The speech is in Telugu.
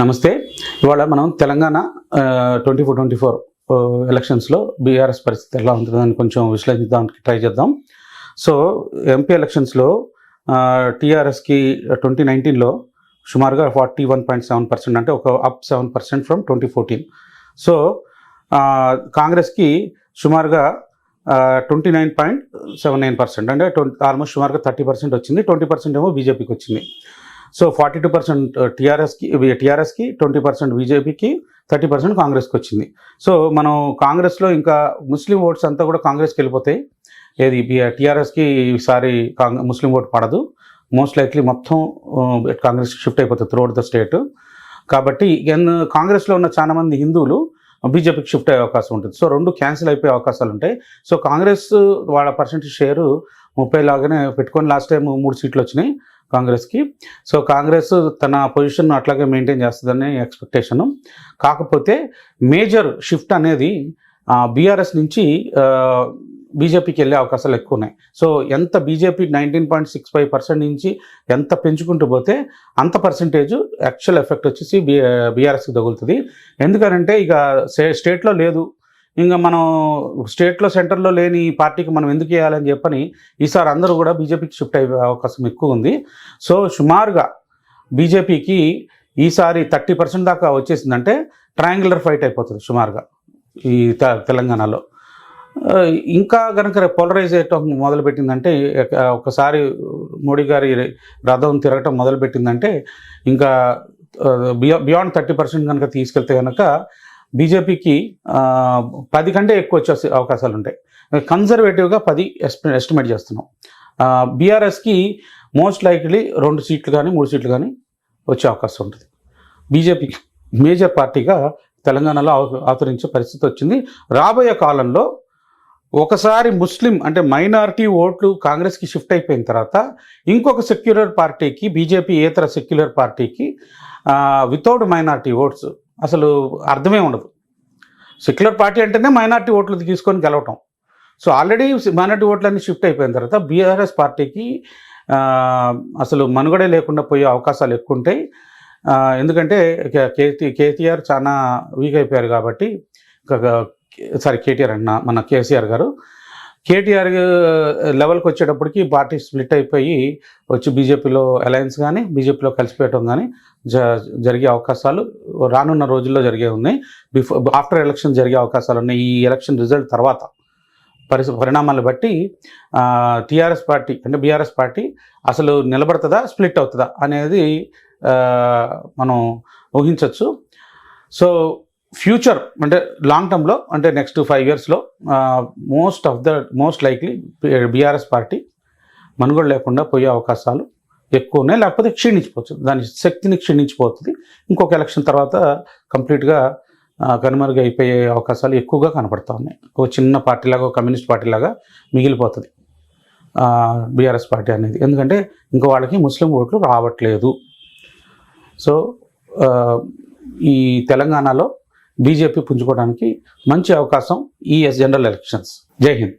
నమస్తే. ఇవాళ మనం తెలంగాణ 24 ఎలక్షన్స్లో బీఆర్ఎస్ పరిస్థితి ఎలా ఉంటుందని కొంచెం విశ్లేషించడానికి ట్రై చేద్దాం. సో ఎంపీ ఎలక్షన్స్లో టీఆర్ఎస్కి 2019లో సుమారుగా 41.7%, అంటే ఒక అప్ 7% ఫ్రమ్ 2014. సో కాంగ్రెస్కి సుమారుగా 29.79%, అంటే ఆల్మోస్ట్ సుమారుగా 30% వచ్చింది. 20% ఏమో బీజేపీకి వచ్చింది. సో 42% టీఆర్ఎస్కి 20% బీజేపీకి, 30% కాంగ్రెస్కి వచ్చింది. సో మనం కాంగ్రెస్లో ఇంకా ముస్లిం ఓట్స్ అంతా కూడా కాంగ్రెస్కి వెళ్ళిపోతాయి. ఏది టీఆర్ఎస్కి ఈసారి ముస్లిం ఓట్ పడదు. మోస్ట్ లైక్లీ మొత్తం కాంగ్రెస్కి షిఫ్ట్ అయిపోతుంది త్రూఅవుట్ ద స్టేట్. కాబట్టి కాంగ్రెస్లో ఉన్న చాలామంది హిందువులు బీజేపీకి షిఫ్ట్ అయ్యే అవకాశం ఉంటుంది. సో రెండు క్యాన్సిల్ అయిపోయే అవకాశాలు ఉంటాయి. సో కాంగ్రెస్ వాళ్ళ పర్సెంటేజ్ షేరు 30 లాగానే పెట్టుకొని లాస్ట్ టైం 3 సీట్లు వచ్చినాయి కాంగ్రెస్కి. సో కాంగ్రెస్ తన పొజిషన్ అట్లాగే మెయింటైన్ చేస్తుందని ఎక్స్పెక్టేషను. కాకపోతే మేజర్ షిఫ్ట్ అనేది బీఆర్ఎస్ నుంచి బీజేపీకి వెళ్ళే అవకాశాలు ఎక్కువ ఉన్నాయి. సో ఎంత బీజేపీ 19.65% నుంచి ఎంత పెంచుకుంటూ పోతే అంత పర్సంటేజ్ యాక్చువల్ ఎఫెక్ట్ వచ్చేసి బీఆర్ఎస్కి తగులుతుంది. ఎందుకంటే ఇక స్టేట్లో లేదు, ఇంకా మనం స్టేట్లో సెంటర్లో లేని పార్టీకి మనం ఎందుకు వేయాలని చెప్పని ఈసారి అందరూ కూడా బీజేపీకి షిఫ్ట్ అయ్యే అవకాశం ఎక్కువ ఉంది. సో సుమారుగా బీజేపీకి ఈసారి 30% దాకా వచ్చేసిందంటే ట్రయాంగులర్ ఫైట్ అయిపోతుంది సుమారుగా ఈ తెలంగాణలో. ఇంకా కనుక పోలరైజ్ అయ్యటం మొదలుపెట్టిందంటే, ఒకసారి మోడీ గారి రథం తిరగటం మొదలుపెట్టిందంటే ఇంకా బియాండ్ 30% కనుక తీసుకెళ్తే కనుక బీజేపీకి 10 కంటే ఎక్కువ వచ్చే అవకాశాలు ఉంటాయి. కన్జర్వేటివ్గా 10 ఎస్టిమేట్ చేస్తున్నాం. బీఆర్ఎస్కి మోస్ట్ లైక్లీ 2 సీట్లు కానీ 3 సీట్లు కానీ వచ్చే అవకాశం ఉంటుంది. బీజేపీకి మేజర్ పార్టీగా తెలంగాణలో ఆచరించే పరిస్థితి వచ్చింది. రాబోయే కాలంలో ఒకసారి ముస్లిం అంటే మైనారిటీ ఓట్లు కాంగ్రెస్కి షిఫ్ట్ అయిపోయిన తర్వాత ఇంకొక సెక్యులర్ పార్టీకి, బీజేపీ ఏతర సెక్యులర్ పార్టీకి వితౌట్ మైనారిటీ ఓట్స్ అసలు అర్థమే ఉండదు. సెక్యులర్ పార్టీ అంటేనే మైనారిటీ ఓట్లు తీసుకొని గెలవటం. సో ఆల్రెడీ మైనారిటీ ఓట్లన్నీ షిఫ్ట్ అయిపోయిన తర్వాత బీఆర్ఎస్ పార్టీకి అసలు మనుగడే లేకుండా పోయే అవకాశాలు ఎక్కువ ఉంటాయి. ఎందుకంటే కేటీఆర్ చాలా వీక్ అయిపోయారు కాబట్టి, కేటీఆర్ అన్న మన కేసీఆర్ గారు కేటీఆర్ లెవెల్కి వచ్చేటప్పటికి పార్టీ స్ప్లిట్ అయిపోయి వచ్చి బీజేపీలో అలయన్స్ కానీ బీజేపీలో కలిసిపోయటం కానీ జరిగే అవకాశాలు రానున్న రోజుల్లో జరిగే ఉన్నాయి. ఆఫ్టర్ ఎలక్షన్ జరిగే అవకాశాలు ఉన్నాయి. ఈ ఎలక్షన్ రిజల్ట్ తర్వాత పరిణామాలను బట్టి టీఆర్ఎస్ పార్టీ అంటే బీఆర్ఎస్ పార్టీ అసలు నిలబడుతుందా, స్ప్లిట్ అవుతుందా అనేది మనం ఊహించవచ్చు. సో ఫ్యూచర్ అంటే లాంగ్ టర్మ్లో, అంటే నెక్స్ట్ 5 yearsలో మోస్ట్ లైక్లీ బీఆర్ఎస్ పార్టీ మనుగడ లేకుండా పోయే అవకాశాలు ఎక్కువ ఉన్నాయి. లేకపోతే క్షీణించిపోవచ్చు, దాని శక్తిని క్షీణించిపోతుంది. ఇంకొక ఎలక్షన్ తర్వాత కంప్లీట్గా కనుమరుగు అయిపోయే అవకాశాలు ఎక్కువగా కనపడుతూ ఉన్నాయి. ఒక చిన్న పార్టీలాగా, ఒక కమ్యూనిస్ట్ పార్టీలాగా మిగిలిపోతుంది బీఆర్ఎస్ పార్టీ అనేది. ఎందుకంటే ఇంకో వాళ్ళకి ముస్లిం ఓట్లు రావట్లేదు. సో ఈ తెలంగాణలో బీజేపీ పుంజుకోవడానికి మంచి అవకాశం ఈ జనరల్ ఎలక్షన్స్. జై హింద్.